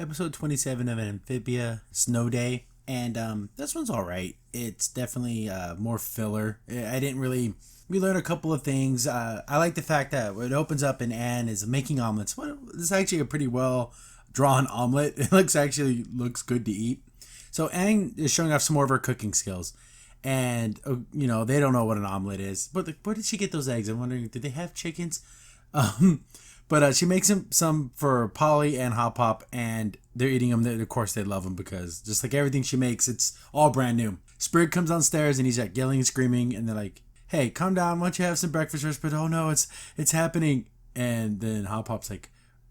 episode 27 of Amphibia, Snow Day. And this one's alright. It's definitely more filler. I didn't really... We learned a couple of things. I like the fact that it opens up and Anne is making omelets. This is actually a pretty well drawn omelet. It looks good to eat. So Anne is showing off some more of her cooking skills. And, they don't know what an omelet is. But where did she get those eggs? I'm wondering, did they have chickens? But she makes some for Polly and Hop Pop, and they're eating them. Of course, they love them because just like everything she makes, it's all brand new. Sprig comes downstairs, and he's like yelling and screaming, and they're like, hey, calm down. Why don't you have some breakfast first? But, oh, no, it's happening. And then Hop Pop's like,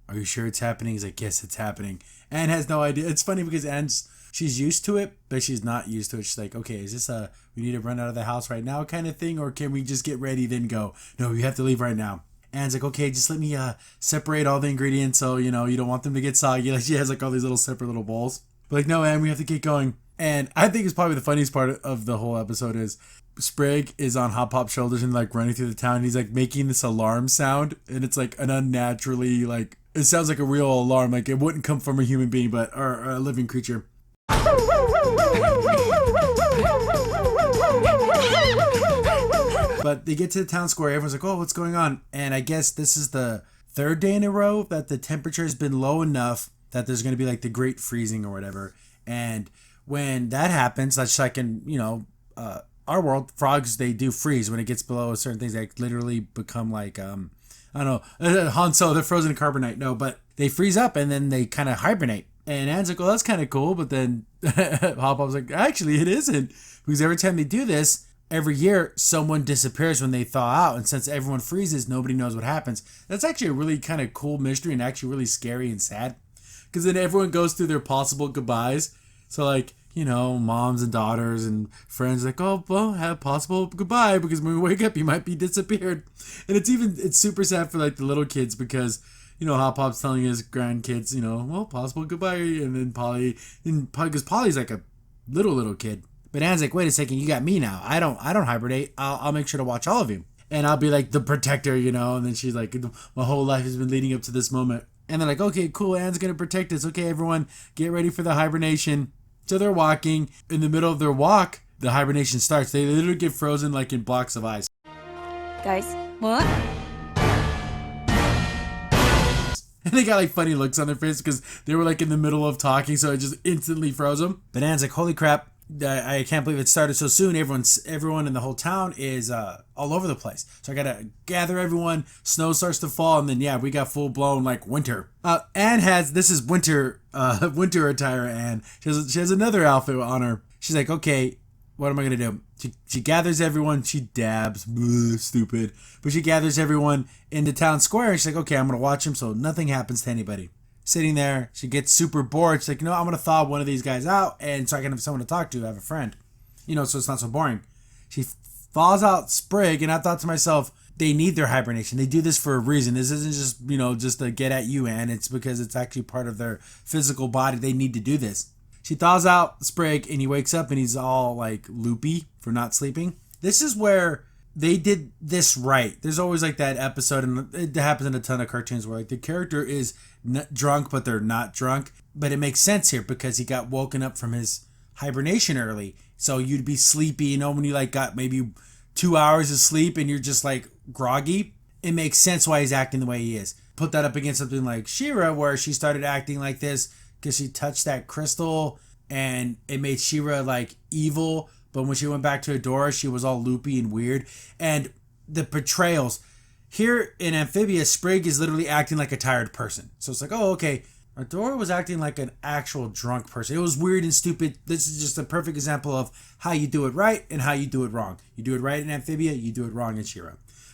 are you sure it's happening? He's like, yes, it's happening. Anne has no idea. It's funny because she's used to it, but she's not used to it. She's like, okay, is this we need to run out of the house right now kind of thing? Or can we just get ready, then go? No, we have to leave right now. Anne's like, okay, just let me separate all the ingredients so, you don't want them to get soggy. Like, she has like all these little separate little bowls. But like, no, Anne, we have to get going. And I think it's probably the funniest part of the whole episode is Sprig is on Hop Pop's shoulders and like running through the town. And he's like making this alarm sound. And it's like an unnaturally, like, it sounds like a real alarm. Like it wouldn't come from a human being, but or a living creature. But they get to the town square. Everyone's like, oh, what's going on? And I guess this is the third day in a row that the temperature has been low enough that there's going to be like the great freezing or whatever. And when that happens, that's like in, our world, frogs, they do freeze when it gets below certain things. They literally become like, I don't know, Han Solo, they're frozen in carbonite. No, but they freeze up and then they kind of hibernate. And Anne's like, well, that's kind of cool. But then Hop Pop's like, actually, it isn't. Because every time they do this, every year, someone disappears when they thaw out. And since everyone freezes, nobody knows what happens. That's actually a really kind of cool mystery and actually really scary and sad. Because then everyone goes through their possible goodbyes. So, like, moms and daughters and friends like, oh, well, have possible goodbye. Because when we wake up, you might be disappeared. And it's super sad for, like, the little kids because... Hop Pop's telling his grandkids, well, possible goodbye. And then Polly, because Polly's like a little kid. But Anne's like, wait a second, you got me now. I don't hibernate. I'll make sure to watch all of you. And I'll be like the protector, And then she's like, my whole life has been leading up to this moment. And they're like, okay, cool. Anne's going to protect us. Okay, everyone, get ready for the hibernation. So they're walking. In the middle of their walk, the hibernation starts. They literally get frozen like in blocks of ice. Guys, what? And they got like funny looks on their face because they were like in the middle of talking, so it just instantly froze them. But Anne's like, holy crap, I can't believe it started so soon. Everyone in the whole town is all over the place. So I gotta gather everyone, snow starts to fall, and then we got full blown like winter. Anne this is winter attire. Anne, she has another outfit on her. She's like, okay, what am I gonna do? She gathers everyone. She dabs. Stupid. But she gathers everyone in the town square. And she's like, okay, I'm going to watch them so nothing happens to anybody. Sitting there, she gets super bored. She's like, I'm going to thaw one of these guys out. And so I can have someone to talk to, have a friend. So it's not so boring. She thaws out Sprig. And I thought to myself, they need their hibernation. They do this for a reason. This isn't just to get at you, Anne. It's because it's actually part of their physical body. They need to do this. She thaws out Sprig and he wakes up and he's all like loopy for not sleeping. This is where they did this right. There's always like that episode, and it happens in a ton of cartoons where like the character is drunk but they're not drunk. But it makes sense here because he got woken up from his hibernation early. So you'd be sleepy, when you like got maybe 2 hours of sleep and you're just like groggy. It makes sense why he's acting the way he is. Put that up against something like She-Ra where she started acting like this because she touched that crystal and it made She-Ra like evil. But when she went back to Adora, she was all loopy and weird. And the portrayals. Here in Amphibia, Sprig is literally acting like a tired person. So it's like, oh, okay. Adora was acting like an actual drunk person. It was weird and stupid. This is just a perfect example of how you do it right and how you do it wrong. You do it right in Amphibia, you do it wrong in She-Ra.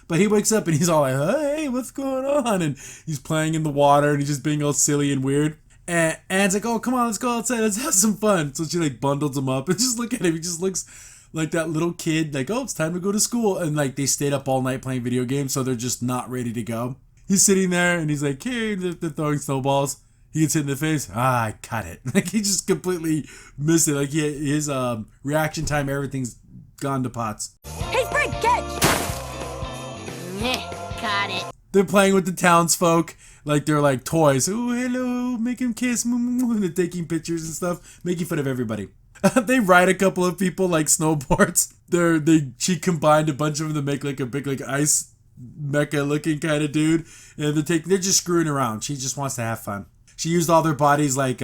But he wakes up and he's all like, hey, what's going on? And he's playing in the water and he's just being all silly and weird. And Anne's like, oh, come on, let's go outside. Let's have some fun. So she like bundles him up and just look at him. He just looks like that little kid, like, oh, it's time to go to school. And like they stayed up all night playing video games, so they're just not ready to go. He's sitting there and he's like, hey, they're throwing snowballs. He gets hit in the face. I caught it. Like he just completely missed it. Like his reaction time, everything's gone to pots. Hey, Sprig, catch! Caught it. They're playing with the townsfolk. like they're like toys. Oh, hello, make him kiss. And they're taking pictures and stuff, making fun of everybody. They ride a couple of people like snowboards. She combined a bunch of them to make like a big like ice mecha looking kind of dude, and they're just screwing around. She just wants to have fun. She used all their bodies like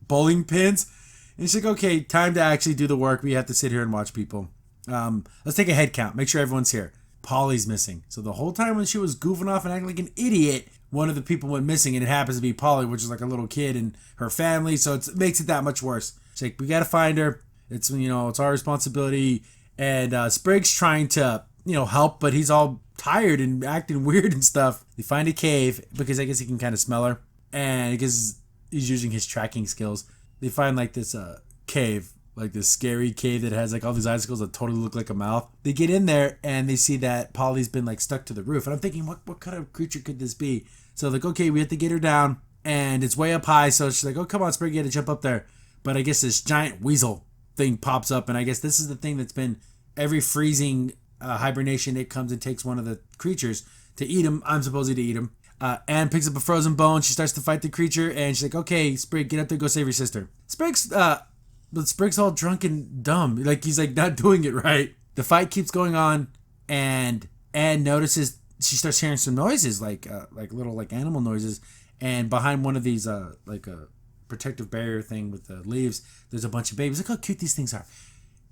bowling pins, and she's like, okay, time to actually do the work. We have to sit here and watch people. Let's take a head count. Make sure everyone's here. Polly's missing. So the whole time when she was goofing off and acting like an idiot, one of the people went missing, and it happens to be Polly, which is like a little kid and her family. So it makes it that much worse. She's like, we got to find her. It's, it's our responsibility. And Sprig's trying to, help, but he's all tired and acting weird and stuff. They find a cave because I guess he can kind of smell her, and because he's using his tracking skills, they find like this cave, like this scary cave that has like all these icicles that totally look like a mouth. They get in there and they see that Polly's been like stuck to the roof, and I'm thinking, what kind of creature could this be? So like, okay, we have to get her down, and it's way up high. So she's like, oh, come on, Sprig, you got to jump up there. But I guess this giant weasel thing pops up, and I guess this is the thing that's been every freezing hibernation. It comes and takes one of the creatures to eat him. I'm supposed to eat him. Anne picks up a frozen bone. She starts to fight the creature, and she's like, okay, Sprig, get up there, go save your sister. But Sprig's all drunk and dumb. Like, he's like not doing it right. The fight keeps going on, and Anne notices, she starts hearing some noises, like little like animal noises, and behind one of these like a protective barrier thing with the leaves, there's a bunch of babies. Look how cute these things are.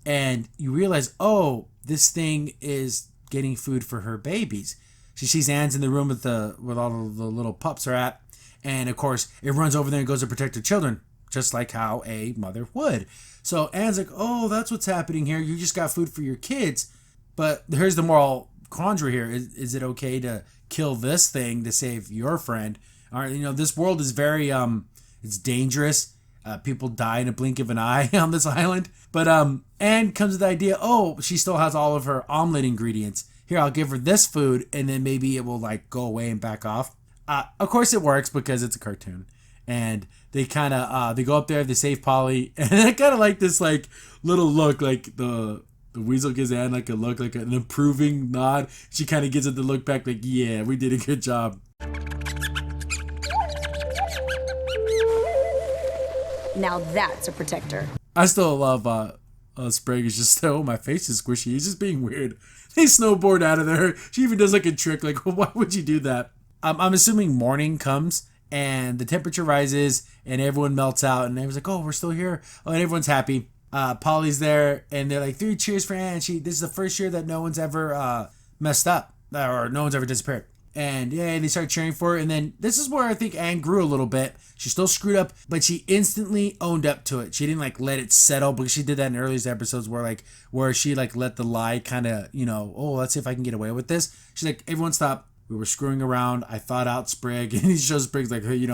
And you realize, oh, this thing is getting food for her babies. She sees Anne's in the room with all the little pups are at, and of course it runs over there and goes to protect her children, just like how a mother would. So Anne's like, oh, that's what's happening here. You just got food for your kids. But here's the moral quandary here. Is it okay to kill this thing to save your friend? All right, this world is very it's dangerous. People die in a blink of an eye on this island. But Anne comes with the idea, oh, she still has all of her omelet ingredients. Here, I'll give her this food, and then maybe it will like go away and back off. Of course it works because it's a cartoon. And they kind of, they go up there, they save Polly. And I kind of like this like little look, like the weasel gives Anne like a look, like an approving nod. She kind of gives it the look back like, yeah, we did a good job. Now that's a protector. I still love Sprig is just, oh, my face is squishy. He's just being weird. They snowboard out of there. She even does like a trick, like, well, why would you do that? I'm assuming morning comes and the temperature rises and everyone melts out, and everyone's like, oh, we're still here. Oh, and everyone's happy. Polly's there, and they're like, 3 cheers for Anne. This is the first year that no one's ever messed up, or no one's ever disappeared. And yeah, they start cheering for her. And then this is where I think Anne grew a little bit. She's still screwed up, but she instantly owned up to it. She didn't like let it settle, because she did that in earlier episodes where she like let the lie kind of, oh, let's see if I can get away with this. She's like, everyone stop. We were screwing around. I thought out Sprig. And he shows Sprig's like, hey, he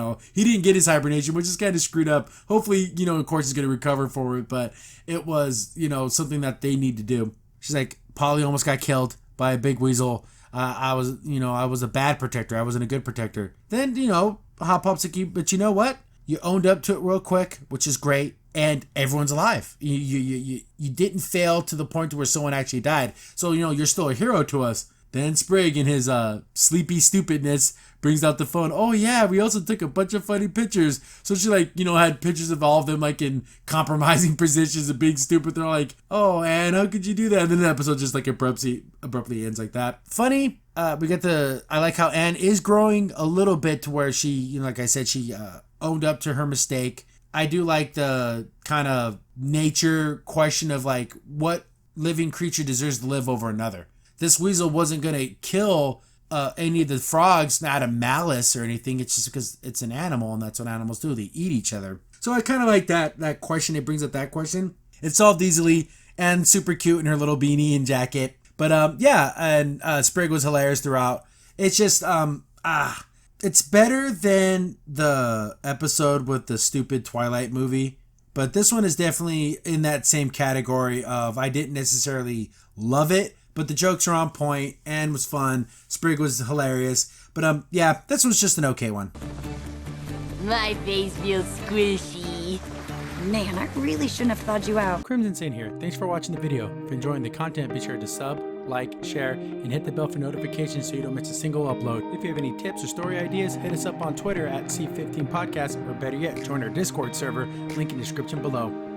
didn't get his hibernation, which is kind of screwed up. Hopefully, of course he's going to recover for it, but it was, something that they need to do. She's like, Polly almost got killed by a big weasel. I was a bad protector. I wasn't a good protector. Then, Hot Popsicle, but you know what? You owned up to it real quick, which is great, and everyone's alive. You didn't fail to the point where someone actually died. So, you're still a hero to us. Then Sprig, in his sleepy stupidness, brings out the phone. Oh, yeah, we also took a bunch of funny pictures. So she, had pictures of all of them, in compromising positions and being stupid. They're like, oh, Anne, how could you do that? And then the episode just, abruptly ends like that. Funny. I like how Anne is growing a little bit to where she, like I said, she owned up to her mistake. I do like the kind of nature question of, what living creature deserves to live over another. This weasel wasn't going to kill any of the frogs out of malice or anything. It's just because it's an animal, and that's what animals do. They eat each other. So I kind of like that question. It brings up that question. It's solved easily, and super cute in her little beanie and jacket. But and Sprig was hilarious throughout. It's just, it's better than the episode with the stupid Twilight movie. But this one is definitely in that same category of I didn't necessarily love it, but the jokes are on point and was fun. Sprig was hilarious. But this was just an okay one. My face feels squishy. Man, I really shouldn't have thawed you out. Crimson Saint here. Thanks for watching the video. If you're enjoying the content, be sure to sub, like, share, and hit the bell for notifications so you don't miss a single upload. If you have any tips or story ideas, hit us up on Twitter at C15 Podcast, or better yet, join our Discord server, link in the description below.